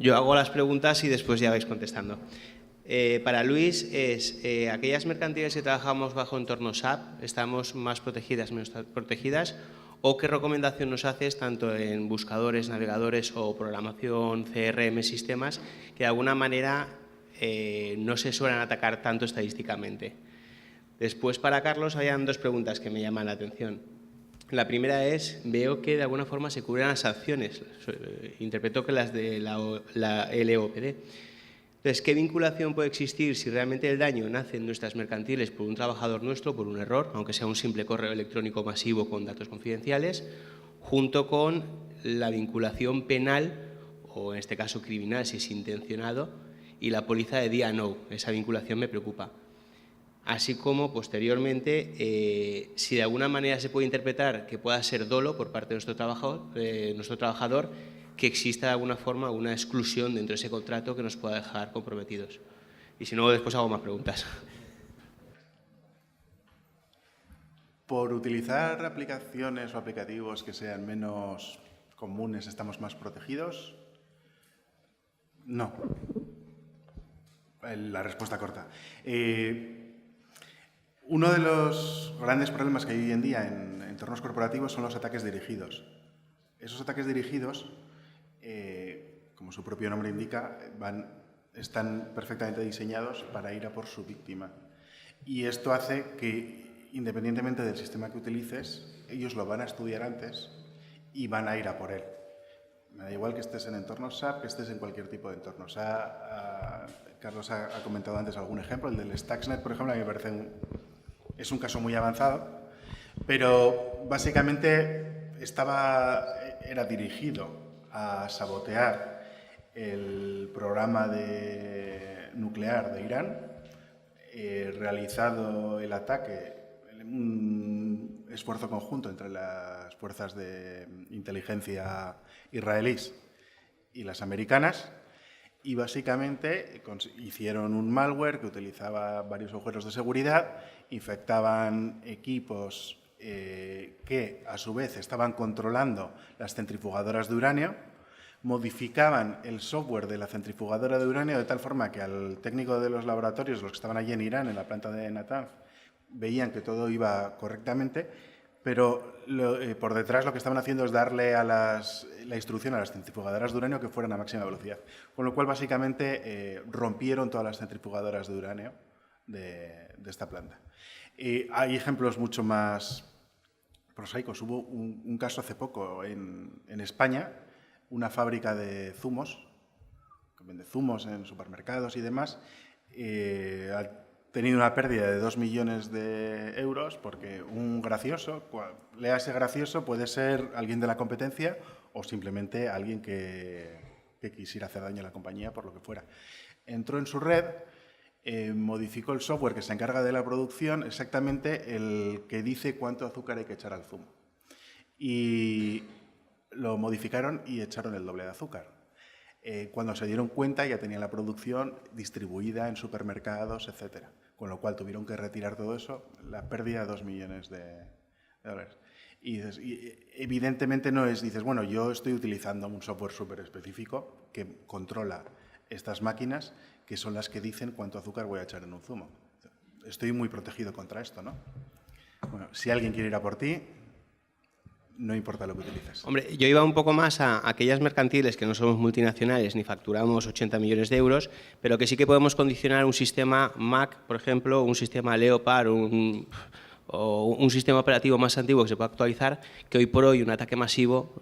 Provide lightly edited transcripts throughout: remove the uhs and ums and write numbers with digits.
Yo hago las preguntas y después ya vais contestando. Para Luis, ¿aquellas mercantiles que trabajamos bajo entornos SAP estamos más protegidas, menos protegidas? ¿O qué recomendación nos haces tanto en buscadores, navegadores o programación, CRM, sistemas, que de alguna manera no se suelen atacar tanto estadísticamente? Después, para Carlos, habían dos preguntas que me llaman la atención. La primera es, veo que de alguna forma se cubren las acciones, interpreto que las de la LOPD. Entonces, ¿qué vinculación puede existir si realmente el daño nace en nuestras mercantiles por un trabajador nuestro, por un error, aunque sea un simple correo electrónico masivo con datos confidenciales, junto con la vinculación penal, o en este caso criminal si es intencionado, y la póliza de D&O? Esa vinculación me preocupa. Así como, posteriormente, si de alguna manera se puede interpretar que pueda ser dolo por parte de nuestro trabajador, que exista de alguna forma una exclusión dentro de ese contrato que nos pueda dejar comprometidos. Y si no, después hago más preguntas. Por utilizar aplicaciones o aplicativos que sean menos comunes, ¿estamos más protegidos? No. La respuesta corta. Uno de los grandes problemas que hay hoy en día en entornos corporativos son los ataques dirigidos. Esos ataques dirigidos, como su propio nombre indica, están perfectamente diseñados para ir a por su víctima. Y esto hace que, independientemente del sistema que utilices, ellos lo van a estudiar antes y van a ir a por él. Me da igual que estés en entornos SAP, que estés en cualquier tipo de entorno. Carlos ha comentado antes algún ejemplo, el del Stuxnet, por ejemplo, a mí me parece es un caso muy avanzado, pero básicamente era dirigido a sabotear el programa nuclear de Irán, realizado el ataque, un esfuerzo conjunto entre las fuerzas de inteligencia israelíes y las americanas, y básicamente hicieron un malware que utilizaba varios agujeros de seguridad, infectaban equipos que a su vez estaban controlando las centrifugadoras de uranio, modificaban el software de la centrifugadora de uranio de tal forma que al técnico de los laboratorios, los que estaban allí en Irán, en la planta de Natanz, veían que todo iba correctamente, pero por detrás lo que estaban haciendo es darle la instrucción a las centrifugadoras de uranio que fueran a máxima velocidad. Con lo cual, básicamente, rompieron todas las centrifugadoras de uranio de esta planta. Hay ejemplos mucho más prosaicos. Hubo un caso hace poco en España, una fábrica de zumos, que vende zumos en supermercados y demás, tenido una pérdida de 2 millones de euros porque un gracioso, ese gracioso puede ser alguien de la competencia o simplemente alguien que quisiera hacer daño a la compañía por lo que fuera. Entró en su red, modificó el software que se encarga de la producción, exactamente el que dice cuánto azúcar hay que echar al zumo. Y lo modificaron y echaron el doble de azúcar. Cuando se dieron cuenta ya tenían la producción distribuida en supermercados, etcétera. Con lo cual tuvieron que retirar todo eso, la pérdida de 2 millones de dólares. Y evidentemente no es, dices, bueno, yo estoy utilizando un software súper específico que controla estas máquinas, que son las que dicen cuánto azúcar voy a echar en un zumo. Estoy muy protegido contra esto, ¿no? Bueno, si alguien quiere ir a por ti, no importa lo que utilices. Hombre, yo iba un poco más a aquellas mercantiles que no somos multinacionales ni facturamos 80 millones de euros, pero que sí que podemos condicionar un sistema Mac, por ejemplo, un sistema Leopard o un sistema operativo más antiguo que se pueda actualizar, que hoy por hoy un ataque masivo,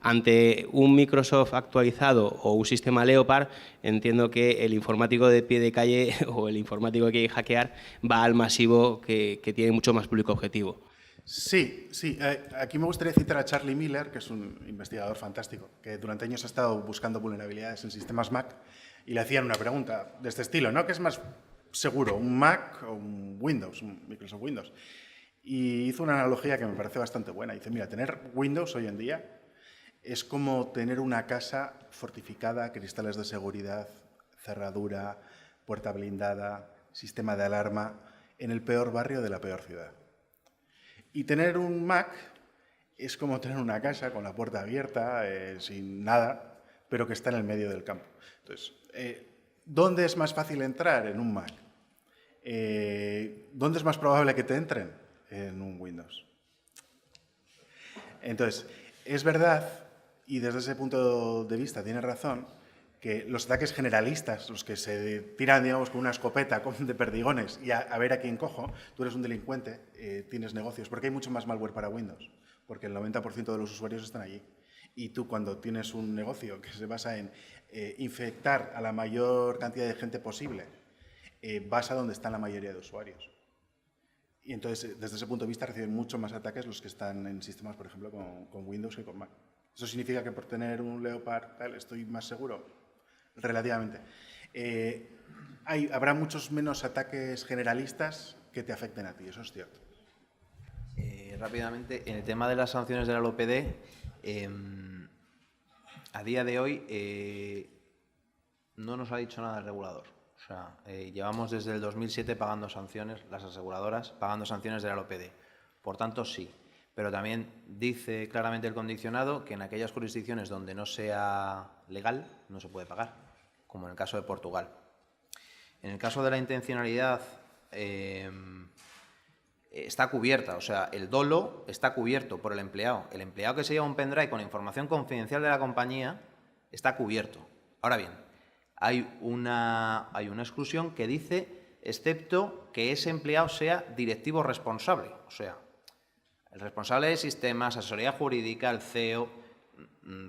ante un Microsoft actualizado o un sistema Leopard, entiendo que el informático de pie de calle o el informático que quiere hackear va al masivo que tiene mucho más público objetivo. Sí. Aquí me gustaría citar a Charlie Miller, que es un investigador fantástico, que durante años ha estado buscando vulnerabilidades en sistemas Mac y le hacían una pregunta de este estilo, ¿no? ¿Qué es más seguro, un Mac o un Windows, un Microsoft Windows? Y hizo una analogía que me parece bastante buena. Dice, mira, tener Windows hoy en día es como tener una casa fortificada, cristales de seguridad, cerradura, puerta blindada, sistema de alarma, en el peor barrio de la peor ciudad. Y tener un Mac es como tener una casa con la puerta abierta, sin nada, pero que está en el medio del campo. Entonces, ¿dónde es más fácil entrar en un Mac? ¿Dónde es más probable que te entren? En un Windows. Entonces, es verdad, y desde ese punto de vista tiene razón, que los ataques generalistas, los que se tiran, digamos, con una escopeta de perdigones y a ver a quién cojo, tú eres un delincuente, tienes negocios, porque hay mucho más malware para Windows, porque el 90% de los usuarios están allí. Y tú, cuando tienes un negocio que se basa en infectar a la mayor cantidad de gente posible, vas a donde están la mayoría de usuarios. Y entonces, desde ese punto de vista, reciben mucho más ataques los que están en sistemas, por ejemplo, con Windows que con Mac. ¿Eso significa que por tener un Leopard tal, estoy más seguro? Relativamente. Habrá muchos menos ataques generalistas que te afecten a ti, eso es cierto. Rápidamente, en el tema de las sanciones de la LOPD, a día de hoy no nos ha dicho nada el regulador. O sea, llevamos desde el 2007 pagando sanciones, las aseguradoras, pagando sanciones de la LOPD. Por tanto, sí. Pero también dice claramente el condicionado que en aquellas jurisdicciones donde no sea legal, no se puede pagar, como en el caso de Portugal. En el caso de la intencionalidad, está cubierta, o sea, el dolo está cubierto por el empleado. El empleado que se lleva un pendrive con información confidencial de la compañía está cubierto. Ahora bien, hay una exclusión que dice, excepto que ese empleado sea directivo responsable, o sea, el responsable de sistemas, asesoría jurídica, el CEO,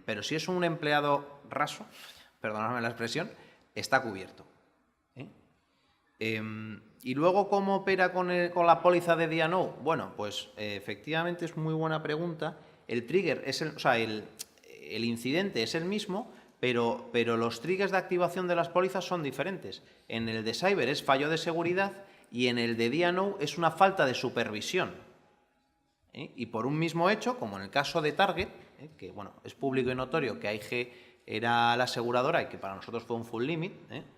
pero si es un empleado raso, perdonadme la expresión, está cubierto. Y luego, ¿cómo opera con la póliza de DNO? Bueno, pues efectivamente es muy buena pregunta. El trigger es el incidente es el mismo, pero los triggers de activación de las pólizas son diferentes. En el de cyber es fallo de seguridad y en el de DNO es una falta de supervisión. Y por un mismo hecho, como en el caso de Target, que bueno, es público y notorio que AIG era la aseguradora y que para nosotros fue un full limit,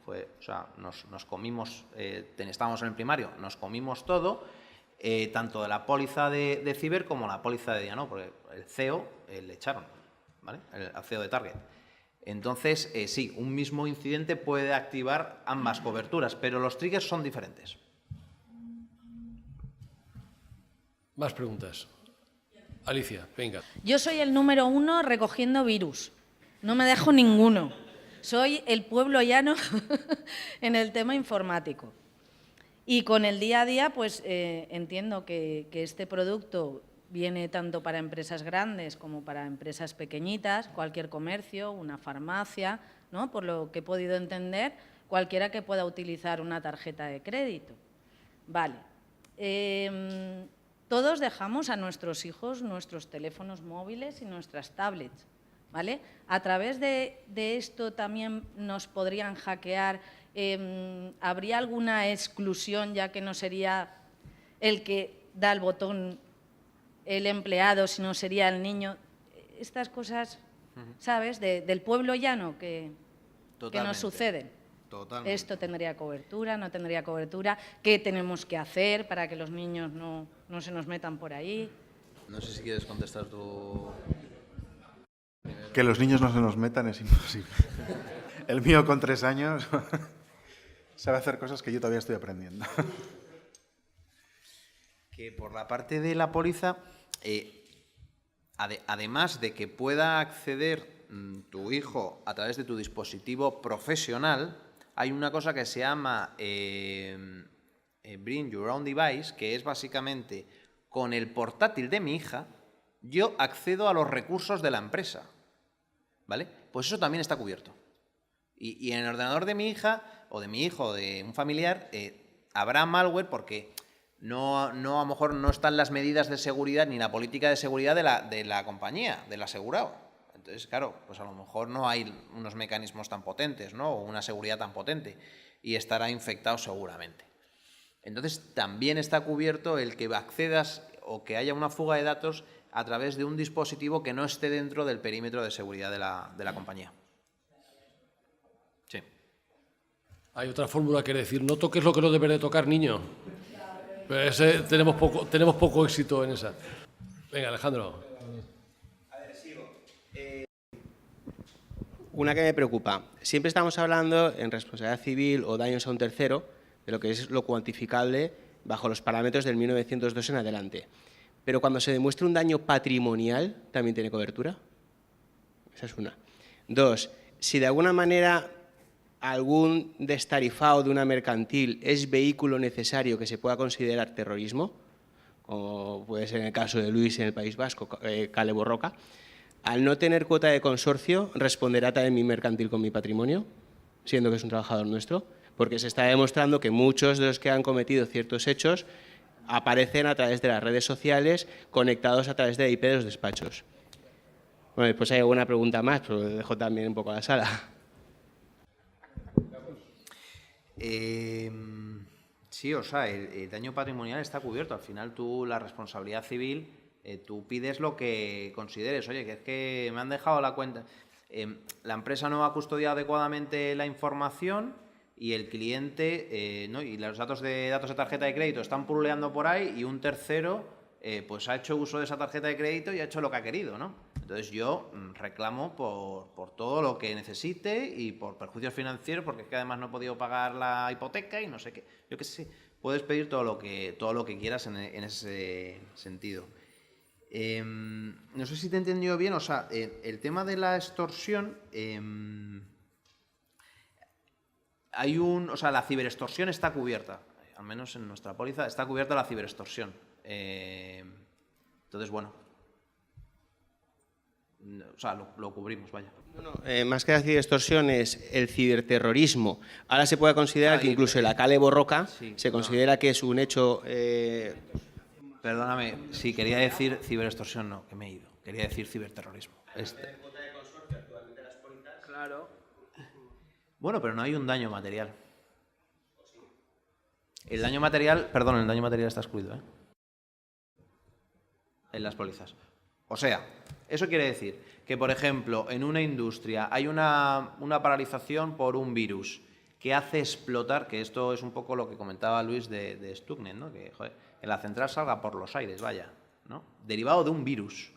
o sea, nos comimos, estábamos en el primario, nos comimos todo, tanto de la póliza de ciber como la póliza de DNO, porque el CEO le echaron, ¿vale? Al CEO de Target. Entonces, sí, un mismo incidente puede activar ambas coberturas, pero los triggers son diferentes. Más preguntas. Alicia, venga. Yo soy el número 1 recogiendo virus. No me dejo ninguno. Soy el pueblo llano en el tema informático. Y con el día a día, pues entiendo que este producto viene tanto para empresas grandes como para empresas pequeñitas, cualquier comercio, una farmacia, ¿no? Por lo que he podido entender, cualquiera que pueda utilizar una tarjeta de crédito. Vale. Todos dejamos a nuestros hijos nuestros teléfonos móviles y nuestras tablets, ¿vale? A través de esto también nos podrían hackear. ¿Habría alguna exclusión, ya que no sería el que da el botón el empleado, sino sería el niño? Estas cosas, ¿sabes? Del pueblo llano que nos suceden. Totalmente. Esto tendría cobertura, no tendría cobertura. ¿Qué tenemos que hacer para que los niños no se nos metan por ahí? No sé si quieres contestar tú. Que los niños no se nos metan es imposible. El mío con 3 años sabe hacer cosas que yo todavía estoy aprendiendo. Que por la parte de la póliza, además de que pueda acceder tu hijo a través de tu dispositivo profesional, hay una cosa que se llama Bring Your Own Device, que es básicamente, con el portátil de mi hija, yo accedo a los recursos de la empresa, ¿vale? Pues eso también está cubierto. Y en el ordenador de mi hija, o de mi hijo, o de un familiar, habrá malware porque no a lo mejor no están las medidas de seguridad ni la política de seguridad de la compañía, del asegurado. Entonces, claro, pues a lo mejor no hay unos mecanismos tan potentes, ¿no? O una seguridad tan potente, y estará infectado seguramente. Entonces, también está cubierto el que accedas o que haya una fuga de datos a través de un dispositivo que no esté dentro del perímetro de seguridad de la compañía. Sí. Hay otra fórmula que decir, no toques lo que no debería tocar, niño. Pero tenemos poco éxito en esa. Venga, Alejandro. una que me preocupa. Siempre estamos hablando en responsabilidad civil o daños a un tercero de lo que es lo cuantificable bajo los parámetros del 1902 en adelante. Pero cuando se demuestra un daño patrimonial, ¿también tiene cobertura? Esa es una. Dos, si de alguna manera algún destarifado de una mercantil es vehículo necesario que se pueda considerar terrorismo, como puede ser en el caso de Luis en el País Vasco, Kale Borroka, al no tener cuota de consorcio, ¿responderá también mi mercantil con mi patrimonio, siendo que es un trabajador nuestro? Porque se está demostrando que muchos de los que han cometido ciertos hechos aparecen a través de las redes sociales, conectados a través de IP de los despachos. Bueno, después hay alguna pregunta más, pero dejo también un poco a la sala. Sí, o sea, el daño patrimonial está cubierto. Al final tú, la responsabilidad civil, tú pides lo que consideres. Oye, que es que me han dejado la cuenta. La empresa no ha custodiado adecuadamente la información y el cliente, ¿no? Y los datos de tarjeta de crédito están pululeando por ahí y un tercero pues ha hecho uso de esa tarjeta de crédito y ha hecho lo que ha querido, ¿no? Entonces yo reclamo por todo lo que necesite y por perjuicios financieros, porque es que además no he podido pagar la hipoteca y no sé qué. Yo qué sé, puedes pedir todo lo que quieras en ese sentido. No sé si te he entendido bien, o sea, el tema de la extorsión, o sea, la ciberextorsión está cubierta, al menos en nuestra póliza está cubierta la ciberextorsión. Entonces, bueno, o sea, lo cubrimos, vaya. Más que la ciberextorsión es el ciberterrorismo. Ahora se puede considerar que incluso la Kale Borroka se considera que es un hecho... Perdóname, sí, quería decir ciberextorsión, no, que me he ido. Quería decir ciberterrorismo. Claro. Bueno, pero no hay un daño material. El daño material, perdón, el daño material está excluido, ¿eh? En las pólizas. O sea, eso quiere decir que, por ejemplo, en una industria hay una paralización por un virus que hace explotar, que esto es un poco lo que comentaba Luis de Stuxnet, ¿no? Que, joder, que la central salga por los aires, vaya, ¿no? Derivado de un virus.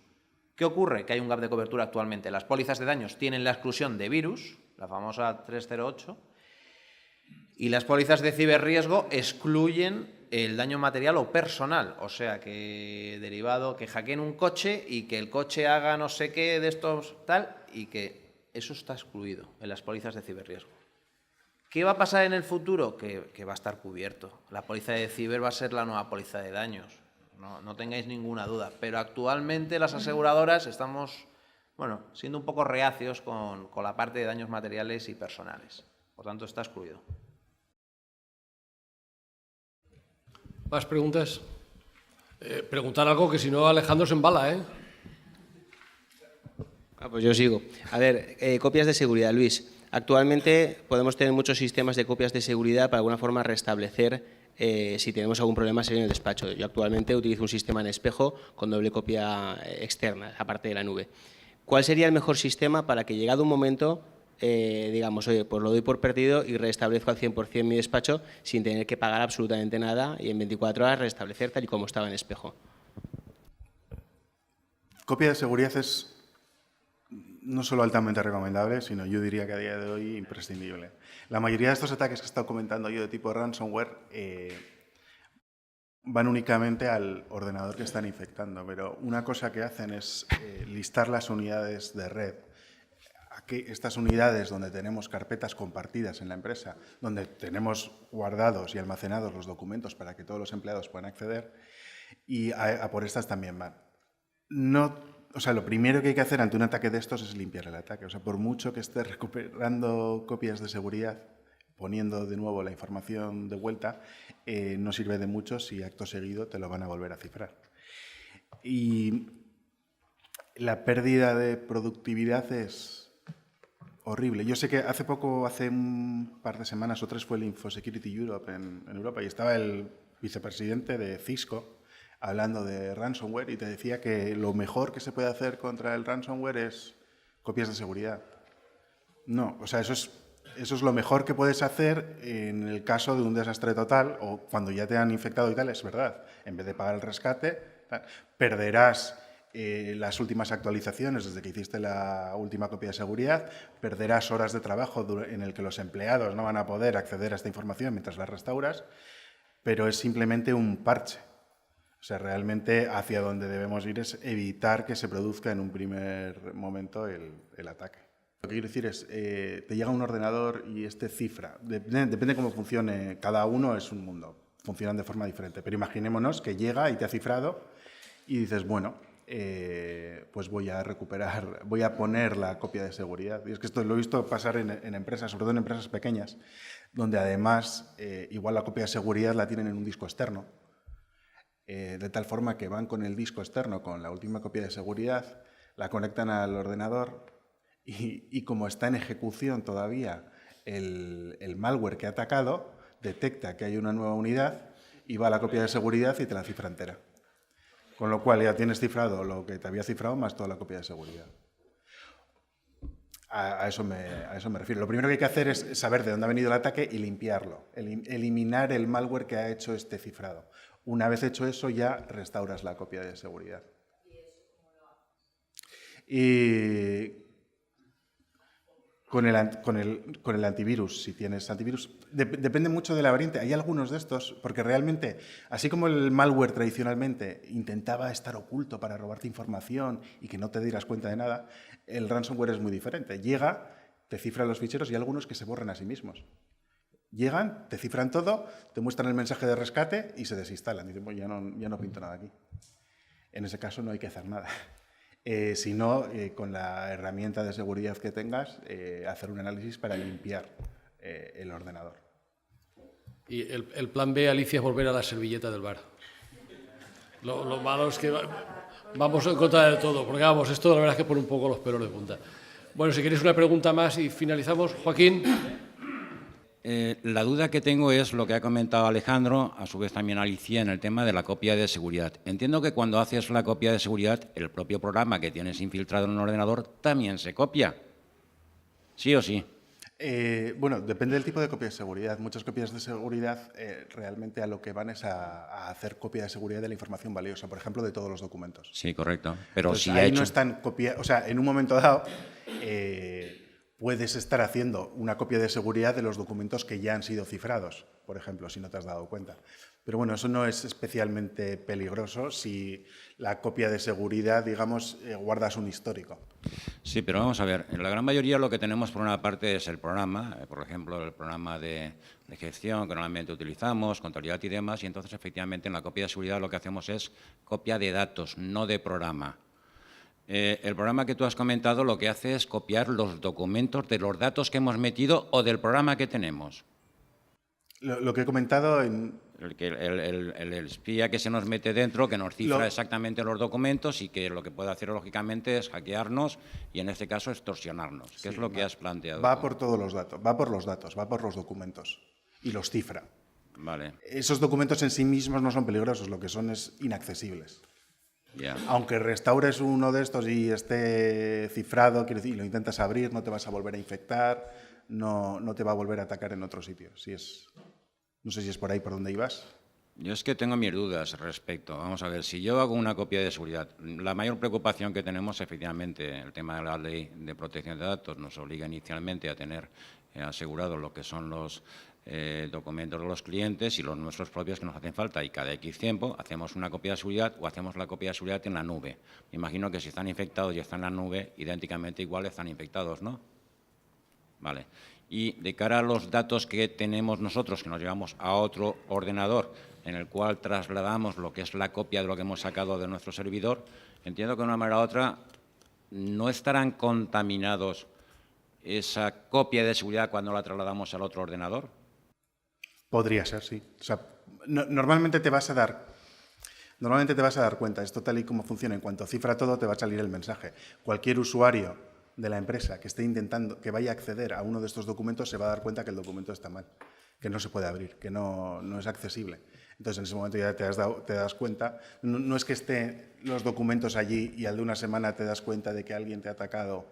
¿Qué ocurre? Que hay un gap de cobertura actualmente. Las pólizas de daños tienen la exclusión de virus, la famosa 308, y las pólizas de ciberriesgo excluyen el daño material o personal, o sea, que derivado, que hackeen un coche y que el coche haga no sé qué de estos tal, y que eso está excluido en las pólizas de ciberriesgo. ¿Qué va a pasar en el futuro? Que va a estar cubierto. La póliza de ciber va a ser la nueva póliza de daños, no tengáis ninguna duda, pero actualmente las aseguradoras estamos, bueno, siendo un poco reacios con la parte de daños materiales y personales, por tanto está excluido. ¿Más preguntas? Preguntar algo que si no Alejandro se embala, ¿eh? Pues yo sigo. A ver, copias de seguridad, Luis. Actualmente podemos tener muchos sistemas de copias de seguridad para de alguna forma restablecer si tenemos algún problema serio en el despacho. Yo actualmente utilizo un sistema en espejo con doble copia externa, aparte de la nube. ¿Cuál sería el mejor sistema para que, llegado un momento, digamos, oye, pues lo doy por perdido y restablezco al 100% mi despacho sin tener que pagar absolutamente nada y en 24 horas restablecer tal y como estaba en espejo? Copia de seguridad es no solo altamente recomendable, sino yo diría que a día de hoy imprescindible. La mayoría de estos ataques que he estado comentando yo de tipo ransomware van únicamente al ordenador que están infectando, pero una cosa que hacen es listar las unidades de red. Aquí, estas unidades donde tenemos carpetas compartidas en la empresa, donde tenemos guardados y almacenados los documentos para que todos los empleados puedan acceder, y a por estas también van. O sea, lo primero que hay que hacer ante un ataque de estos es limpiar el ataque. O sea, por mucho que estés recuperando copias de seguridad, poniendo de nuevo la información de vuelta, no sirve de mucho si acto seguido te lo van a volver a cifrar. Y la pérdida de productividad es horrible. Yo sé que hace un par de semanas o tres fue el InfoSecurity Europe en Europa y estaba el vicepresidente de Cisco hablando de ransomware y te decía que lo mejor que se puede hacer contra el ransomware es copias de seguridad. No, o sea, eso es lo mejor que puedes hacer en el caso de un desastre total o cuando ya te han infectado y tal, es verdad. En vez de pagar el rescate, perderás las últimas actualizaciones desde que hiciste la última copia de seguridad, perderás horas de trabajo en el que los empleados no van a poder acceder a esta información mientras la restauras, pero es simplemente un parche. O sea, realmente hacia donde debemos ir es evitar que se produzca en un primer momento el ataque. Lo que quiero decir es, te llega un ordenador y cifra. Depende cómo funcione, cada uno es un mundo, funcionan de forma diferente. Pero imaginémonos que llega y te ha cifrado y dices, bueno, pues voy a poner la copia de seguridad. Y es que esto lo he visto pasar en empresas, sobre todo en empresas pequeñas, donde además igual la copia de seguridad la tienen en un disco externo, de tal forma que van con el disco externo, con la última copia de seguridad, la conectan al ordenador y como está en ejecución todavía el malware que ha atacado, detecta que hay una nueva unidad y va a la copia de seguridad y te la cifra entera. Con lo cual ya tienes cifrado lo que te había cifrado más toda la copia de seguridad. A eso me refiero. Lo primero que hay que hacer es saber de dónde ha venido el ataque y limpiarlo, eliminar el malware que ha hecho este cifrado. Una vez hecho eso, ya restauras la copia de seguridad. Y con el antivirus, si tienes antivirus, depende mucho de la variante. Hay algunos de estos, porque realmente, así como el malware tradicionalmente intentaba estar oculto para robarte información y que no te dieras cuenta de nada, el ransomware es muy diferente. Llega, te cifra los ficheros y hay algunos que se borran a sí mismos. Llegan, te cifran todo, te muestran el mensaje de rescate y se desinstalan. Dicen, pues ya no pinto nada aquí. En ese caso no hay que hacer nada. Sino, con la herramienta de seguridad que tengas, hacer un análisis para limpiar el ordenador. Y el plan B, Alicia, es volver a la servilleta del bar. Lo malo es que vamos en contra de todo, porque vamos, esto la verdad es que pone un poco los pelos de punta. Bueno, si queréis una pregunta más y finalizamos. Joaquín. La duda que tengo es lo que ha comentado Alejandro, a su vez también Alicia, en el tema de la copia de seguridad. Entiendo que cuando haces la copia de seguridad, el propio programa que tienes infiltrado en un ordenador también se copia. ¿Sí o sí? Bueno, depende del tipo de copia de seguridad. Muchas copias de seguridad realmente a lo que van es a hacer copia de seguridad de la información valiosa, por ejemplo, de todos los documentos. Sí, correcto. Pero entonces, si ahí no están copiados, o sea, en un momento dado puedes estar haciendo una copia de seguridad de los documentos que ya han sido cifrados, por ejemplo, si no te has dado cuenta. Pero bueno, eso no es especialmente peligroso si la copia de seguridad, digamos, guardas un histórico. Sí, pero vamos a ver, en la gran mayoría lo que tenemos por una parte es el programa, por ejemplo, el programa de gestión que normalmente utilizamos, contabilidad y demás, y entonces efectivamente en la copia de seguridad lo que hacemos es copia de datos, no de programa. El programa que tú has comentado lo que hace es copiar los documentos de los datos que hemos metido o del programa que tenemos. Lo que he comentado en... El espía que se nos mete dentro, que nos cifra exactamente los documentos y que lo que puede hacer lógicamente es hackearnos y en este caso extorsionarnos. ¿Qué es lo que has planteado? Va por todos los datos, va por los documentos y los cifra. Vale. Esos documentos en sí mismos no son peligrosos, lo que son es inaccesibles. Yeah. Aunque restaures uno de estos y esté cifrado, quiero decir, y lo intentas abrir, no te vas a volver a infectar, no te va a volver a atacar en otro sitio. No sé si es por ahí por donde ibas. Yo es que tengo mis dudas respecto. Vamos a ver, si yo hago una copia de seguridad, la mayor preocupación que tenemos, efectivamente, el tema de la ley de protección de datos nos obliga inicialmente a tener asegurado lo que son los documentos de los clientes y los nuestros propios que nos hacen falta, y cada X tiempo hacemos una copia de seguridad o hacemos la copia de seguridad en la nube. Me imagino que si están infectados y están en la nube, idénticamente igual están infectados, ¿no? Vale. Y de cara a los datos que tenemos nosotros, que nos llevamos a otro ordenador, en el cual trasladamos lo que es la copia de lo que hemos sacado de nuestro servidor, entiendo que de una manera u otra no estarán contaminados esa copia de seguridad cuando la trasladamos al otro ordenador. Podría ser, sí. O sea, normalmente te vas a dar cuenta, esto tal y como funciona, en cuanto cifra todo te va a salir el mensaje. Cualquier usuario de la empresa que esté intentando, que vaya a acceder a uno de estos documentos, se va a dar cuenta que el documento está mal, que no se puede abrir, que no es accesible. Entonces, en ese momento ya te das cuenta. No es que estén los documentos allí y al de una semana te das cuenta de que alguien te ha atacado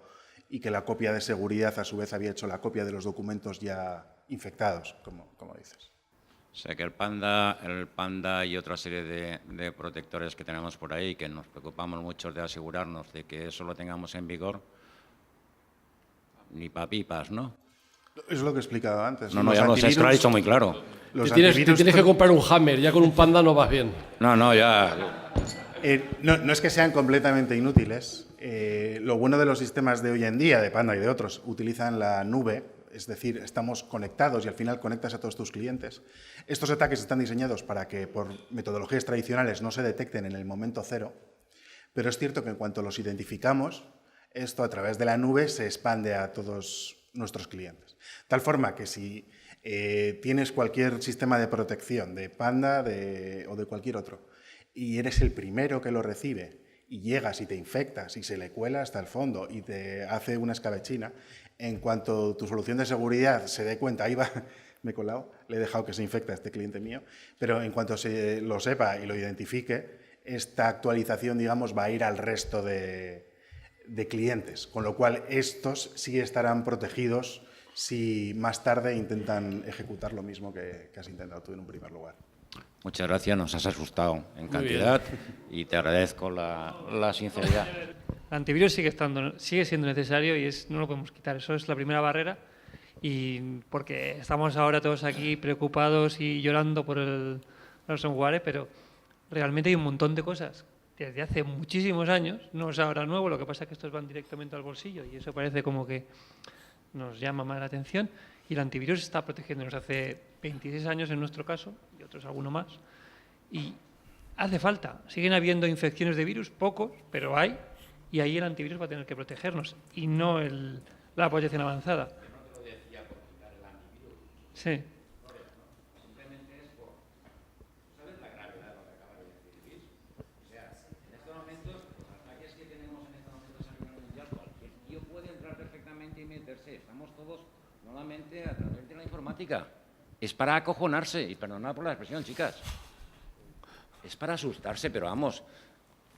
y que la copia de seguridad a su vez había hecho la copia de los documentos ya infectados, como dices. O sea que el panda y otra serie de protectores que tenemos por ahí, que nos preocupamos mucho de asegurarnos de que eso lo tengamos en vigor, ni papipas, ¿no? Es lo que he explicado antes. No, ya lo has dicho muy claro. Los Te antivirus tienes que comprar un Hammer, ya con un panda no vas bien. No, ya... no es que sean completamente inútiles. Lo bueno de los sistemas de hoy en día, de Panda y de otros, utilizan la nube, es decir, estamos conectados y al final conectas a todos tus clientes. Estos ataques están diseñados para que por metodologías tradicionales no se detecten en el momento cero, pero es cierto que en cuanto los identificamos, esto a través de la nube se expande a todos nuestros clientes. Tal forma que si tienes cualquier sistema de protección de Panda o de cualquier otro y eres el primero que lo recibe y llegas y te infectas y se le cuela hasta el fondo y te hace una escabechina, en cuanto tu solución de seguridad se dé cuenta, ahí va, me he colado, le he dejado que se infecta a este cliente mío, pero en cuanto se lo sepa y lo identifique, esta actualización, digamos, va a ir al resto de clientes, con lo cual estos sí estarán protegidos si más tarde intentan ejecutar lo mismo que has intentado tú en un primer lugar. Muchas gracias, nos has asustado en cantidad y te agradezco la sinceridad. El antivirus sigue siendo necesario y no lo podemos quitar. Eso es la primera barrera. Y porque estamos ahora todos aquí preocupados y llorando por el ransomware, pero realmente hay un montón de cosas desde hace muchísimos años, no es ahora nuevo, lo que pasa es que estos van directamente al bolsillo y eso parece como que nos llama más la atención. Y el antivirus está protegiéndonos hace 26 años en nuestro caso, y otros alguno más. Y hace falta. Siguen habiendo infecciones de virus, pocos, pero hay. Y ahí el antivirus va a tener que protegernos y no la protección avanzada. Sí. Estamos todos nuevamente a través de la informática. Es para acojonarse, y perdonad por la expresión, chicas. Es para asustarse, pero vamos.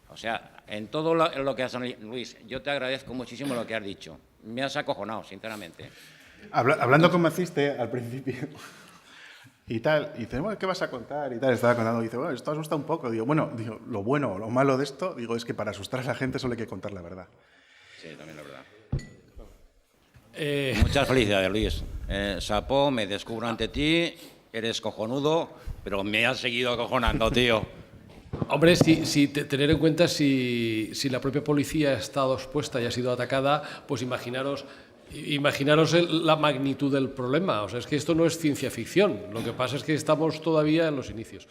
O sea, en todo lo que has... Luis, yo te agradezco muchísimo lo que has dicho. Me has acojonado, sinceramente. Hablando como hiciste al principio y tal, y dice, bueno, ¿qué vas a contar? Y tal, estaba contando, y dice, bueno, esto asusta un poco. Digo, lo bueno, lo malo de esto, es que para asustar a la gente solo hay que contar la verdad. Sí, también la verdad. Muchas felicidades, Luis. Sapó, me descubro ante ti, eres cojonudo, pero me has seguido acojonando, tío. Hombre, tener en cuenta si la propia policía ha estado expuesta y ha sido atacada, pues imaginaros la magnitud del problema. O sea, es que esto no es ciencia ficción. Lo que pasa es que estamos todavía en los inicios.